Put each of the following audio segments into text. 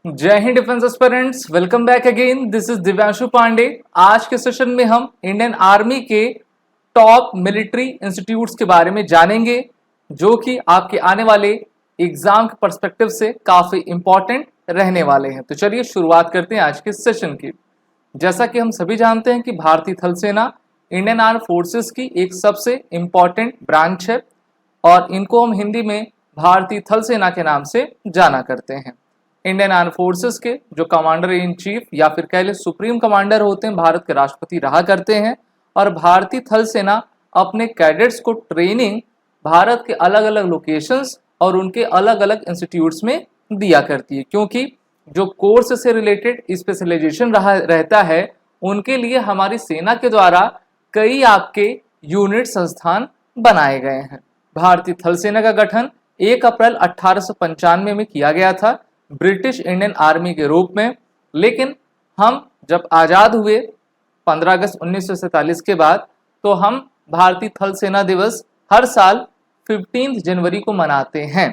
जय हिंद defence aspirants, welcome back again. This is Divyanshu Pandey. आज के सेशन में हम इंडियन आर्मी के टॉप मिलिट्री इंस्टीट्यूट्स के बारे में जानेंगे जो कि आपके आने वाले एग्जाम के पर्सपेक्टिव से काफी इंपॉर्टेंट रहने वाले हैं। तो चलिए शुरुआत करते हैं आज के सेशन की। जैसा कि हम सभी जानते हैं कि भारतीय थल सेना इंडियन आर्म फोर्सेस की एक सबसे इंपॉर्टेंट ब्रांच है और इनको हम हिंदी में भारतीय थल सेना के नाम से जाना करते हैं। इंडियन आर्म फोर्सेस के जो कमांडर इन चीफ या फिर कह ले सुप्रीम कमांडर होते हैं, भारत के राष्ट्रपति रहा करते हैं। और भारतीय थल सेना अपने कैडेट्स को ट्रेनिंग भारत के अलग अलग लोकेशंस और उनके अलग अलग इंस्टीट्यूट्स में दिया करती है, क्योंकि जो कोर्स से रिलेटेड स्पेशलाइजेशन रहता है उनके लिए हमारी सेना के द्वारा कई आपके यूनिट संस्थान बनाए गए हैं। भारतीय थल सेना का गठन 1 अप्रैल 1895 में किया गया था ब्रिटिश इंडियन आर्मी के रूप में, लेकिन हम जब आज़ाद हुए 15 अगस्त 1947 के बाद तो हम भारतीय थल सेना दिवस हर साल 15 जनवरी को मनाते हैं।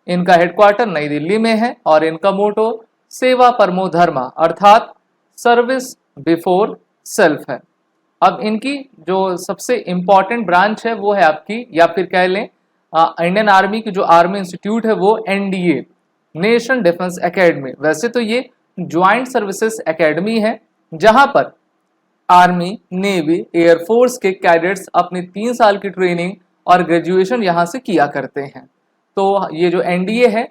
इनका हेडक्वार्टर नई दिल्ली में है और इनका मोटो सेवा परमो धर्मा अर्थात सर्विस बिफोर सेल्फ है। अब इनकी जो सबसे इंपॉर्टेंट ब्रांच है वो है आपकी, या फिर कह लें इंडियन आर्मी की जो आर्मी इंस्टीट्यूट है वो एनडीए, नेशनल डिफेंस एकेडमी। वैसे तो ये ज्वाइंट सर्विसेज एकेडमी है जहां पर आर्मी, नेवी, एयरफोर्स के कैडेट्स अपनी 3 साल की ट्रेनिंग और ग्रेजुएशन यहां से किया करते हैं। तो ये जो एनडीए है,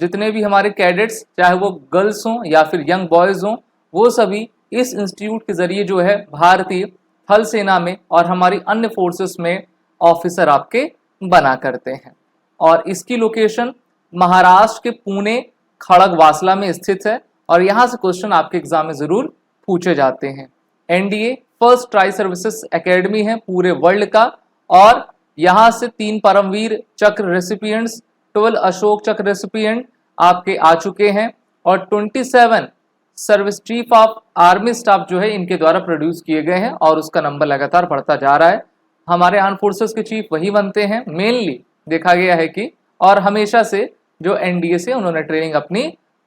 जितने भी हमारे कैडेट्स चाहे वो गर्ल्स हों या फिर यंग बॉयज हों, वो सभी इस इंस्टीट्यूट के जरिए जो है भारतीय थल सेना में और हमारी अन्य फोर्सेस में ऑफिसर आपके बना करते हैं। और इसकी लोकेशन महाराष्ट्र के पुणे खड़गवासला में स्थित है और यहाँ से क्वेश्चन आपके एग्जाम में जरूर पूछे जाते हैं। NDA first tri services academy है पूरे वर्ल्ड का और यहाँ से 3 परमवीर चक्र रेसिपिएंट्स, 12 अशोक चक्र रेसिपिएंट आपके आ चुके हैं और 27 service chief of army staff जो है इनके द्वारा प्रोड्यूस किए गए हैं और उसका नंबर लगातार बढ़ता जा रहा है। हमारे आर्म फोर्सेस के चीफ वही बनते हैं मेनली, देखा गया है कि, और हमेशा से जो एनडीए से उन्होंने ट्रेनिंग अपनी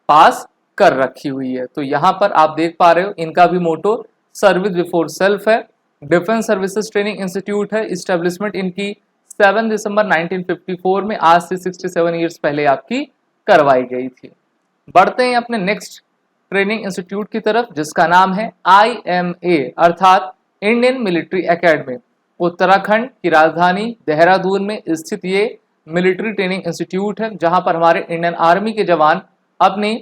पास कर रखी हुई है। तो यहाँ पर आप देख पा रहे हो इनका भी मोटो सर्विस बिफोर सेल्फ है। डिफेंस सर्विसेज ट्रेनिंग इंस्टीट्यूट है। इस्टेब्लिशमेंट इनकी 7 दिसंबर 1954 में, आज से 67 ईयर्स पहले आपकी करवाई गई थी। बढ़ते हैं अपने नेक्स्ट ट्रेनिंग इंस्टीट्यूट की तरफ जिसका नाम है IMA अर्थात इंडियन मिलिट्री एकेडमी। उत्तराखंड की राजधानी देहरादून में स्थित ये मिलिट्री ट्रेनिंग इंस्टीट्यूट है जहां पर हमारे इंडियन आर्मी के जवान अपनी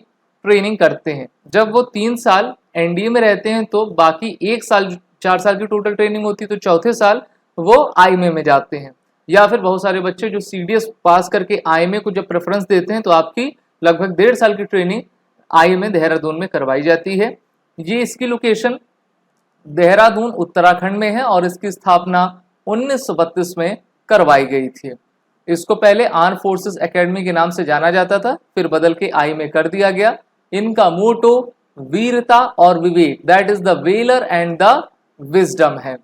ट्रेनिंग करते हैं। जब वो 3 साल एनडीए में रहते हैं तो बाकी 1 साल, 4 साल की टोटल ट्रेनिंग होती है, तो चौथे साल वो आईएमए में जाते हैं। या फिर बहुत सारे बच्चे जो सीडीएस पास करके आईएमए को जब प्रेफरेंस देते हैं तो आपकी लगभग 1.5 साल की ट्रेनिंग आईएमए देहरादून में करवाई जाती है। ये इसकी लोकेशन देहरादून उत्तराखंड में है और इसकी स्थापना 1932 में करवाई गई थी। इसको पहले आर्म फोर्सेस एकेडमी के नाम से जाना जाता था, फिर बदल के आईएमए कर दिया गया। इनका मोटो वीरता और विवेक, that is the valour and the wisdom है।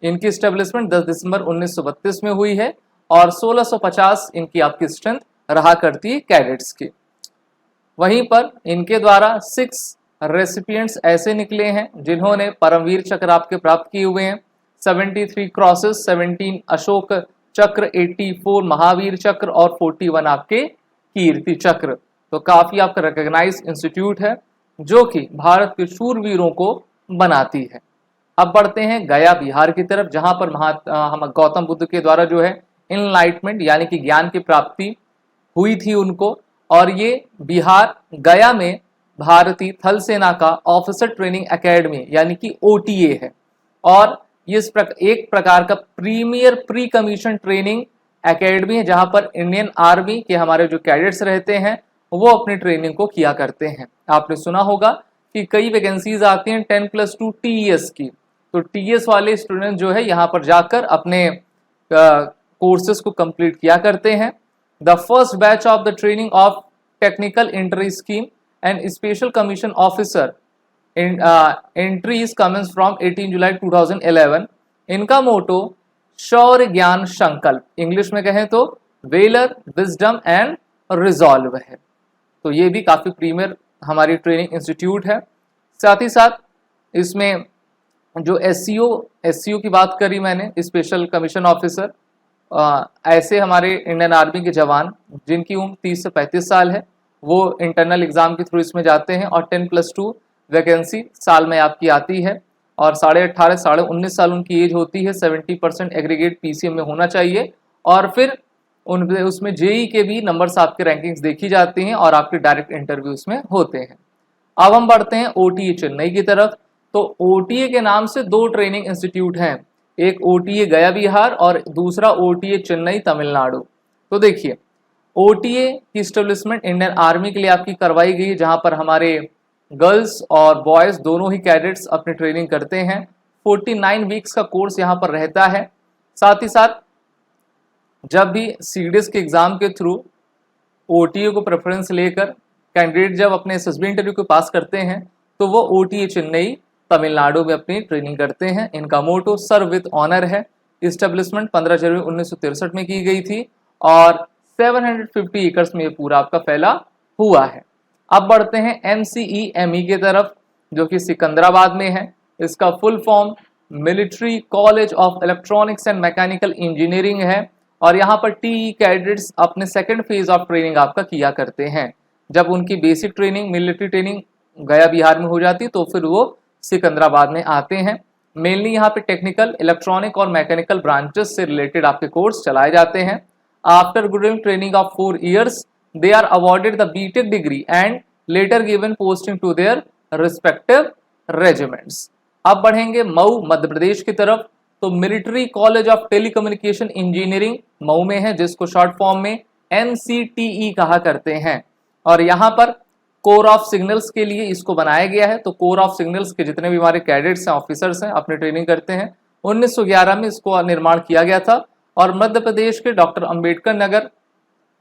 इनकी स्टेब्लिशमेंट 10 दिसंबर 1932 में हुई है और 1650 इनकी आपकी स्ट्रेंथ रहा करती है कैडेट्स की। वहीं पर इनके द्वारा 6 रेसिपिएंट्स ऐसे निकले हैं जिन्होंने परमवीर चक्र आपके प्राप्त किए हुए हैं। 73 क्रॉसेस, 17 अशोक चक्र, 84 महावीर चक्र और 41 आपके कीर्ति चक्र। तो काफी आपका रिकॉग्नाइज इंस्टीट्यूट है जो कि भारत के शूरवीरों को बनाती है। अब बढ़ते हैं गया बिहार की तरफ जहां पर हम गौतम बुद्ध के द्वारा जो है इनलाइटमेंट यानी कि ज्ञान की प्राप्ति हुई थी उनको, और ये बिहार गया में भारतीय थल सेना का ऑफिसर ट्रेनिंग एकेडमी यानी कि OTA है और ये एक प्रकार का premier pre commission training academy है जहां पर इंडियन आर्मी के हमारे जो कैडेट्स रहते हैं वो अपनी ट्रेनिंग को किया करते हैं। आपने सुना होगा कि कई वैकेंसीज आती हैं 10+2 TES की, तो TES वाले स्टूडेंट जो है यहाँ पर जाकर अपने कोर्सेज को कंप्लीट किया करते हैं। The first batch of the training of technical entry scheme and special commission officer entries commence from 18 July 2011। इनका मोटो शौर्य ज्ञान संकल्प, इंग्लिश में कहें तो वेलर विजडम एंड रिजॉल्व है। तो ये भी काफी प्रीमियर हमारी ट्रेनिंग इंस्टीट्यूट है। साथ ही साथ इसमें जो एससीओ की बात करी मैंने, स्पेशल कमीशन ऑफिसर, ऐसे हमारे इंडियन आर्मी के जवान जिनकी उम्र 30 से 35 साल है, वो इंटरनल एग्जाम के थ्रू इसमें जाते हैं और 10+2 वैकेंसी साल में आपकी आती है और 18.5 साढ़े 19 साल उनकी एज होती है। 70% एग्रीगेट पीसीएम में होना चाहिए और फिर उसमें जेई के भी नंबर्स आपके रैंकिंग्स देखी जाती हैं और आपके डायरेक्ट इंटरव्यूज में होते हैं। अब हम बढ़ते हैं ओटीए चेन्नई की तरफ। तो ओटीए के नाम से दो ट्रेनिंग इंस्टीट्यूट हैं, एक ओटीए गया बिहार और दूसरा ओटीए चेन्नई तमिलनाडु। तो देखिए, ओटीए की इस्टेब्लिशमेंट इंडियन आर्मी के लिए आपकी करवाई गई, जहां पर हमारे गर्ल्स और बॉयज दोनों ही कैडेट्स अपनी ट्रेनिंग करते हैं। 49 वीक्स का कोर्स यहाँ पर रहता है। साथ ही साथ जब भी सीडीएस के एग्जाम के थ्रू ओटीए को प्रेफरेंस लेकर कैंडिडेट जब अपने एसएसबी इंटरव्यू को पास करते हैं तो वो ओटीए चेन्नई तमिलनाडु में अपनी ट्रेनिंग करते हैं। इनका मोटो सर्व विद ऑनर है। इस्टेब्लिशमेंट 15 जनवरी 1963 में की गई थी और 750 एकर्स में ये पूरा आपका फैला हुआ है। अब बढ़ते हैं एमसीईएमई की तरफ, जो कि सिकंदराबाद में है। इसका full form military college of electronics and mechanical engineering है और यहाँ पर टीई कैडेट्स अपने सेकेंड फेज ऑफ ट्रेनिंग आपका किया करते हैं। जब उनकी बेसिक ट्रेनिंग, मिलिट्री ट्रेनिंग गया बिहार में हो जाती तो फिर वो सिकंदराबाद में आते हैं। मेनली यहाँ पे टेक्निकल, इलेक्ट्रॉनिक और मैकेनिकल ब्रांचेस से रिलेटेड आपके कोर्स चलाए जाते हैं। After good training of 4 years they are awarded the BTech degree and later given posting to their respective regiments। अब बढ़ेंगे मऊ मध्य प्रदेश की तरफ। तो military college of telecommunication engineering Mau में है, जिसको शॉर्ट फॉर्म में MCTE कहा करते हैं और यहाँ पर कोर ऑफ सिग्नल्स के लिए इसको बनाया गया है। तो कोर ऑफ सिग्नल्स के जितने भी हमारे कैडेट्स हैं, ऑफिसर्स हैं, अपनी ट्रेनिंग करते हैं। 1911 में इसको निर्माण किया गया था और मध्य प्रदेश के डॉक्टर अंबेडकर नगर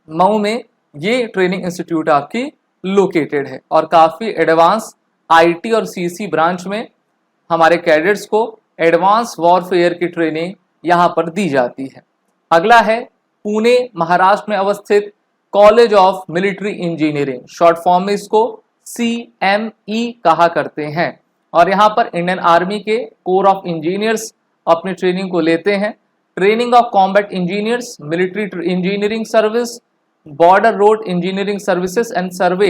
मऊ में ये ट्रेनिंग इंस्टीट्यूट आपकी लोकेटेड है और काफ़ी एडवांस आईटी और सीसी ब्रांच में हमारे कैडेट्स को एडवांस वॉरफेयर की ट्रेनिंग यहाँ पर दी जाती है। अगला है पुणे महाराष्ट्र में अवस्थित college of military engineering, short form में इसको CME कहा करते हैं और यहाँ पर इंडियन आर्मी के कोर ऑफ इंजीनियर्स अपनी ट्रेनिंग को लेते हैं। Training of combat engineers, military engineering service, border road engineering services and सर्वे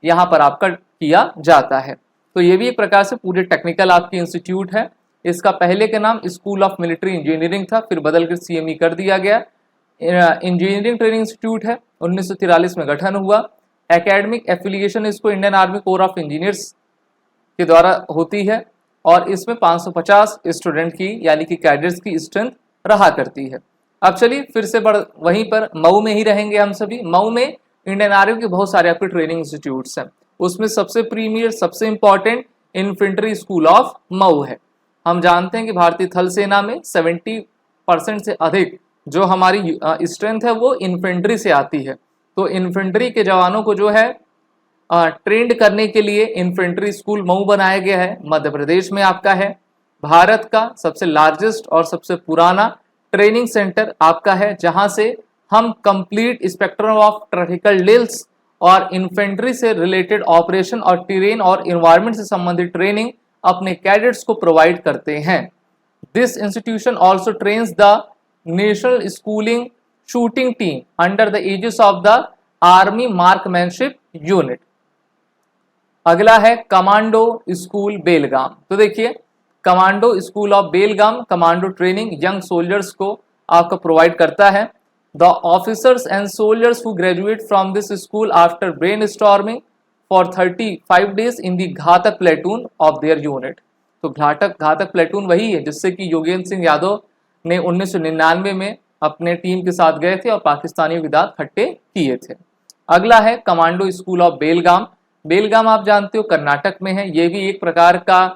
यहाँ पर आपका किया जाता है। तो ये भी एक प्रकार से पूरे टेक्निकल आपकी इंस्टीट्यूट है। इसका पहले का नाम स्कूल ऑफ मिलिट्री इंजीनियरिंग था, फिर बदल कर CME कर दिया गया। इंजीनियरिंग ट्रेनिंग इंस्टीट्यूट है, 1943 में गठन हुआ। एकेडमिक एफिलिएशन इसको Indian army core of engineers के द्वारा होती है और इसमें 550 स्टूडेंट की यानी कि कैडेट्स की स्ट्रेंथ रहा करती है। अब चलिए फिर से वहीं पर मऊ में ही रहेंगे हम सभी। मऊ में इंडियन आर्मी के बहुत सारे आपके ट्रेनिंग इंस्टीट्यूट्स हैं, उसमें सबसे प्रीमियर, सबसे important infantry school of Mau है। हम जानते हैं कि भारतीय थल सेना में 70% से अधिक जो हमारी स्ट्रेंथ है वो इन्फेंट्री से आती है। तो इन्फेंट्री के जवानों को जो है ट्रेंड करने के लिए इन्फेंट्री स्कूल मऊ बनाया गया है, मध्य प्रदेश में आपका है। भारत का सबसे लार्जेस्ट और सबसे पुराना ट्रेनिंग सेंटर आपका है, जहां से हम complete spectrum of tactical drills और इन्फेंट्री से रिलेटेड ऑपरेशन और टेरेन और इन्वायरमेंट से संबंधित ट्रेनिंग अपने कैडेट्स को प्रोवाइड करते हैं। This institution also trains the national schooling shooting team under the aegis of the army marksmanship unit. अगला है कमांडो स्कूल बेलगाम। तो देखिए, commando school of Belgaum commando training young soldiers को आपको प्रोवाइड करता है। The officers and soldiers who graduate from this school after brain storming for 35 days in the Ghatak platoon of their unit. तो घातक प्लेटून वही है जिससे कि योगेंद्र सिंह यादव ने 1999 में अपने टीम के साथ गए थे और पाकिस्तानियों के दांत खट्टे किए थे। अगला है कमांडो स्कूल ऑफ बेलगाम। बेलगाम आप जानते हो कर्नाटक में है। ये भी एक प्रकार का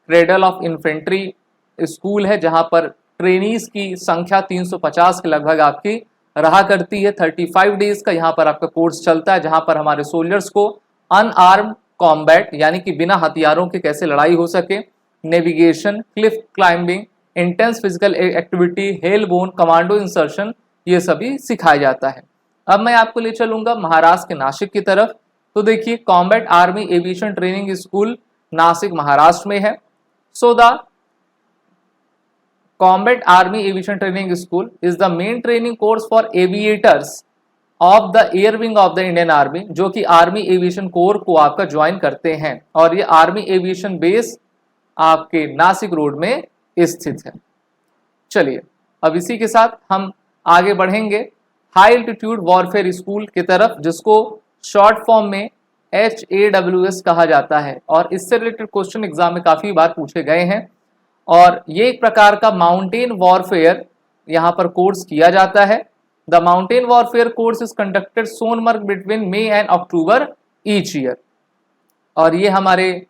क्रेडल ऑफ इन्फेंट्री स्कूल है, जहां पर ट्रेनीज की संख्या 350 के लगभग आपकी रहा करती है। 35 डेज का यहाँ पर आपका कोर्स चलता है, जहां पर हमारे सोल्जर्स को अनआर्म्ड कॉम्बैट यानी कि बिना हथियारों के कैसे लड़ाई हो सके, navigation, cliff climbing, intense physical activity, heliborne, commando insertion, ये सभी सिखाया जाता है। अब मैं आपको ले चलूंगा महाराष्ट्र के नासिक की तरफ। तो देखिए combat army aviation training school Nashik Maharashtra में है। So the combat army aviation training school is the main training course for aviators of the air wing of the Indian army, जो कि आर्मी एविएशन कोर को आपका ज्वाइन करते हैं, और ये आर्मी एविएशन बेस आपके नासिक रोड में स्थित है। चलिए अब इसी के साथ हम आगे बढ़ेंगे हाई एल्टीट्यूड वॉरफेयर स्कूल की तरफ, जिसको शॉर्ट फॉर्म में HAWS कहा जाता है, और इससे रिलेटेड क्वेश्चन एग्जाम में काफी बार पूछे गए हैं। और ये एक प्रकार का माउंटेन वॉरफेयर यहाँ पर कोर्स किया जाता है। The mountain warfare course is conducted Sonamarg between May and October each year, और ये हमारे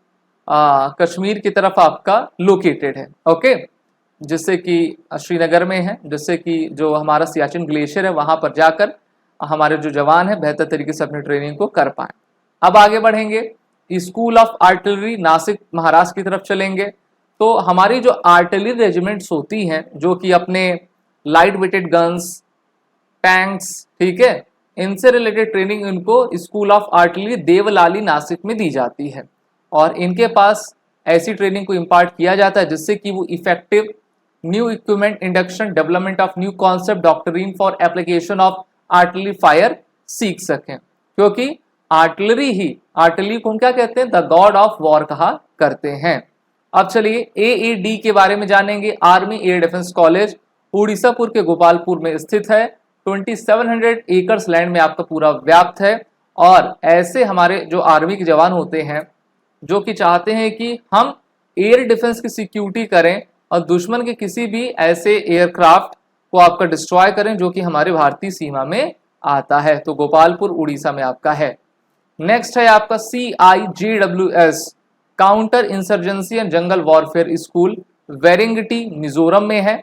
कश्मीर की तरफ आपका लोकेटेड है। ओके, जिससे कि श्रीनगर में है, जिससे कि जो हमारा सियाचिन ग्लेशियर है वहां पर जाकर हमारे जो जवान है बेहतर तरीके से अपनी ट्रेनिंग को कर पाए। अब आगे बढ़ेंगे school of artillery Nashik Maharashtra की तरफ चलेंगे। तो हमारी जो आर्टिलरी रेजिमेंट्स होती हैं, जो कि अपने लाइट वेटेड गन्स, टैंक्स, ठीक है, इनसे रिलेटेड ट्रेनिंग इनको school of artillery Devlali Nashik में दी जाती है, और इनके पास ऐसी ट्रेनिंग को इम्पार्ट किया जाता है जिससे कि वो effective new equipment induction, development of new concept, doctrine for application of artillery fire सीख सकें, क्योंकि आर्टिलरी को हम क्या कहते हैं, द गॉड ऑफ वॉर कहा करते हैं। अब चलिए AAD के बारे में जानेंगे। आर्मी एयर डिफेंस कॉलेज उड़ीसापुर के गोपालपुर में स्थित है। 2700 एकर्स लैंड में आपका पूरा व्याप्त है, और ऐसे हमारे जो आर्मी के जवान होते हैं जो कि चाहते हैं कि हम एयर डिफेंस की सिक्योरिटी करें और दुश्मन के किसी भी ऐसे एयरक्राफ्ट को आपका डिस्ट्रॉय करें जो कि हमारे भारतीय सीमा में आता है, तो गोपालपुर उड़ीसा में आपका है। नेक्स्ट है आपका CIJWS counter insurgency and jungle warfare school, Vairengte Mizoram में है।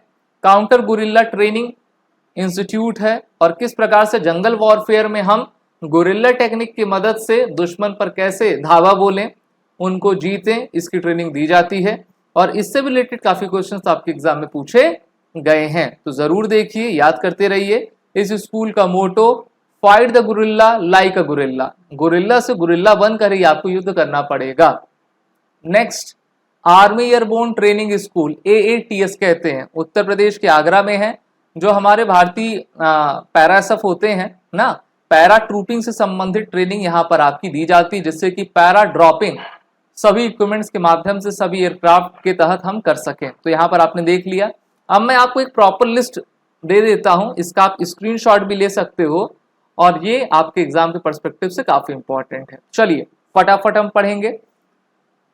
काउंटर गुरिल्ला ट्रेनिंग इंस्टीट्यूट है, और किस प्रकार से जंगल वॉरफेयर में हम गुरिल्ला टेक्निक की मदद से दुश्मन पर कैसे धावा बोलें, उनको जीतें, इसकी ट्रेनिंग दी जाती है। और इससे भी रिलेटेड काफी क्वेश्चंस आपके एग्जाम में पूछे गए हैं, तो जरूर देखिए, याद करते रहिए। इस स्कूल का motto fight the guerrilla like a guerrilla, guerrilla से गुरिल्ला बनकर ही आपको युद्ध करना पड़ेगा। Next army airborne training school AATS कहते हैं, उत्तर प्रदेश के आगरा में है। जो हमारे भारतीय पैरासफ होते हैं ना, पैरा ट्रूपिंग से संबंधित ट्रेनिंग यहाँ पर आपकी दी जाती है, जिससे कि पैरा ड्रॉपिंग सभी इक्विपमेंट्स के माध्यम से सभी एयरक्राफ्ट के तहत हम कर सकें। तो यहाँ पर आपने देख लिया। अब मैं आपको एक प्रॉपर लिस्ट दे देता हूँ, इसका आप स्क्रीनशॉट भी ले सकते हो, और ये आपके एग्जाम के पर्सपेक्टिव से काफी इंपॉर्टेंट है। चलिए फटाफट हम पढ़ेंगे।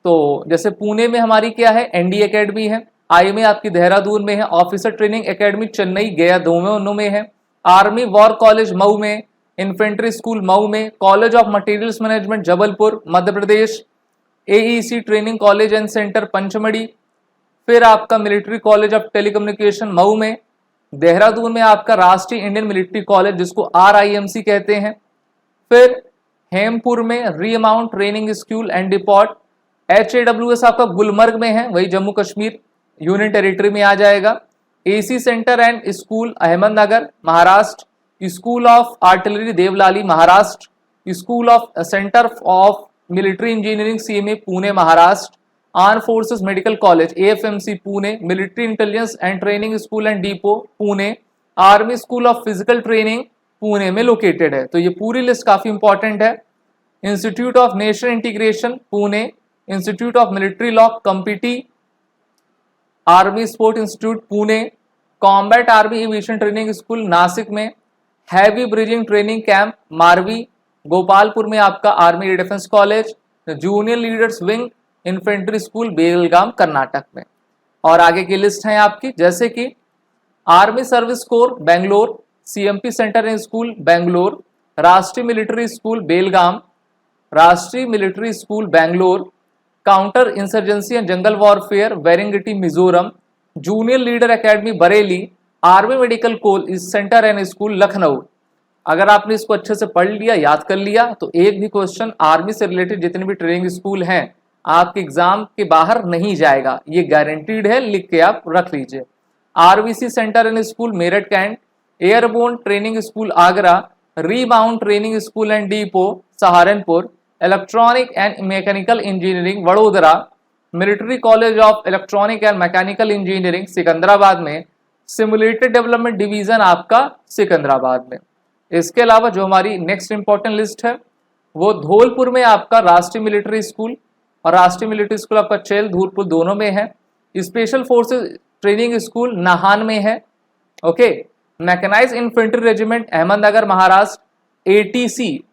तो जैसे पुणे में हमारी क्या है, ND एकेडमी है। IMA आपकी देहरादून में है। ऑफिसर ट्रेनिंग एकेडमी चेन्नई गया दोनों में है। आर्मी वॉर कॉलेज मऊ में, इन्फेंट्री स्कूल मऊ में, college of materials management Jabalpur Madhya Pradesh, AEC training college and centre Pachmarhi, फिर आपका military college of telecommunication Mau में, देहरादून में आपका राष्ट्रीय इंडियन मिलिट्री कॉलेज जिसको RIMC कहते हैं, फिर हेमपुर में remount training school and depot, HAWS आपका गुलमर्ग में है, वही जम्मू कश्मीर यूनियन टेरिटरी में आ जाएगा। AC centre and school Ahmednagar Maharashtra, school of artillery Devlali Maharashtra, school of centre of military engineering CMA Pune Maharashtra, arm forces medical college AFMC Pune, military intelligence and training school and depot Pune, army school of physical training Pune में located है। तो ये पूरी list काफी important है। Institute of national integration Pune, institute of military law Kamptee, army sport institute Pune, combat army aviation training school Nashik में, heavy bridging training camp Marvi, Gopalpur में आपका army air defence college, junior leaders wing infantry school Belgaum Karnataka में। और आगे की list है आपकी, जैसे कि army service corps Bangalore, CMP centre and school Bangalore, Rashtriya military school Belgaum, Rashtriya military school Bangalore, counter insurgency and jungle warfare Vairengte Mizoram, junior leader academy Bareilly, army medical college centre and school Lucknow. अगर आपने इसको अच्छे से पढ़ लिया, याद कर लिया, तो एक भी क्वेश्चन आर्मी से रिलेटेड जितने भी ट्रेनिंग स्कूल हैं आपके एग्जाम के बाहर नहीं जाएगा, ये गारंटीड है, लिख के आप रख लीजिए। RBC centre and school Meerut cantt, airborne training school Agra, remount training school and depot Saharanpur, electronic and mechanical engineering Vadodara, military college of electronic and mechanical engineering Secunderabad में, सिमुलेटेड डेवलपमेंट डिवीजन आपका सिकंदराबाद में। इसके अलावा जो हमारी नेक्स्ट इंपॉर्टेंट लिस्ट है वो धौलपुर में आपका राष्ट्रीय मिलिट्री स्कूल, और राष्ट्रीय मिलिट्री स्कूल आपका चेल धौलपुर दोनों में है। Special forces training school Nahan में है। Okay, mechanise infantry regiment Ahmednagar Maharashtra, ATC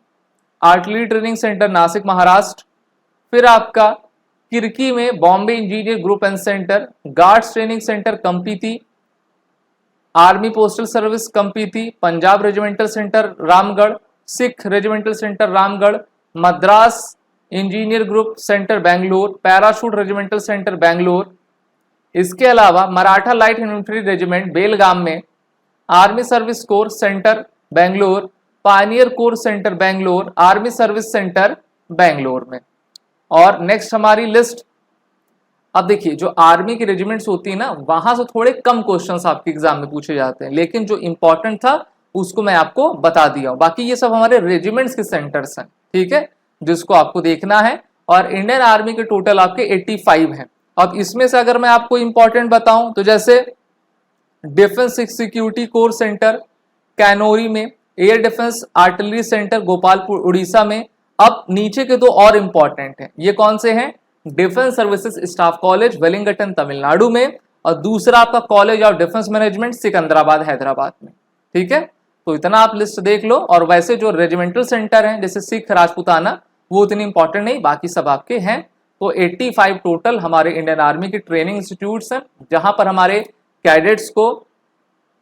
artillery training centre Nashik Maharashtra. फिर आपका किरकी में Bombay engineer group and centre, guards training centre Kamptee, army postal service Kamptee, Punjab regimental centre Ramgarh, Sikh regimental centre Ramgarh, Madras engineer group centre Bangalore, parachute regimental centre Bangalore. इसके अलावा Maratha light infantry regiment Belgaum में, army service corps centre Bangalore, Pioneer core centre Bangalore, army service centre Bangalore में। और next हमारी list, अब देखिए जो army की रेजिमेंट्स होती है ना, वहां से थोड़े कम क्वेश्चंस आपके एग्जाम में पूछे जाते हैं, लेकिन जो इंपॉर्टेंट था उसको मैं आपको बता दिया हूं। बाकी ये सब हमारे रेजिमेंट्स के सेंटर्स हैं, ठीक है, जिसको आपको देखना है। और इंडियन आर्मी के टोटल आपके 85 हैं। अब इसमें से अगर मैं आपको इंपॉर्टेंट बताऊं तो जैसे डिफेंस सिक्योरिटी कोर सेंटर कैनोरी में, air defence artillery centre Gopalpur Orissa में। अब नीचे के दो और इंपॉर्टेंट हैं, ये कौन से हैं? Defence services staff college Wellington Tamil Nadu में, और दूसरा आपका college of defence management Secunderabad Hyderabad में। ठीक है, तो इतना आप लिस्ट देख लो। और वैसे जो रेजिमेंटल सेंटर हैं जैसे सिख राजपूताना, वो इतनी इंपॉर्टेंट नहीं, बाकी सब आपके हैं। तो 85 टोटल हमारे इंडियन आर्मी के ट्रेनिंग इंस्टीट्यूट्स हैं जहां पर हमारे कैडेट्स को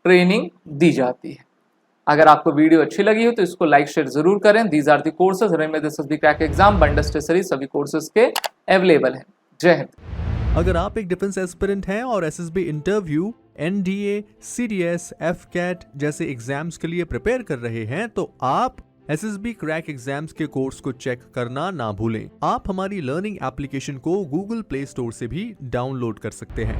ट्रेनिंग दी जाती है। अगर आपको वीडियो अच्छी लगी हो तो इसको लाइक शेयर जरूर करें। These are the courses running with SSB crack exam, bundle stationery सभी कोर्सेज के अवेलेबल हैं। जय हिंद। अगर आप एक डिफेंस एस्पिरेंट हैं और SSB interview, NDA, CDS, AFCAT जैसे एग्जाम्स के लिए प्रिपेयर कर रहे हैं तो आप एसएसबी क्रैक एग्जाम्स के कोर्स को चेक करना ना भूलें। आप हमारी लर्निंग एप्लीकेशन को गूगल प्ले स्टोर से भी डाउनलोड कर सकते हैं।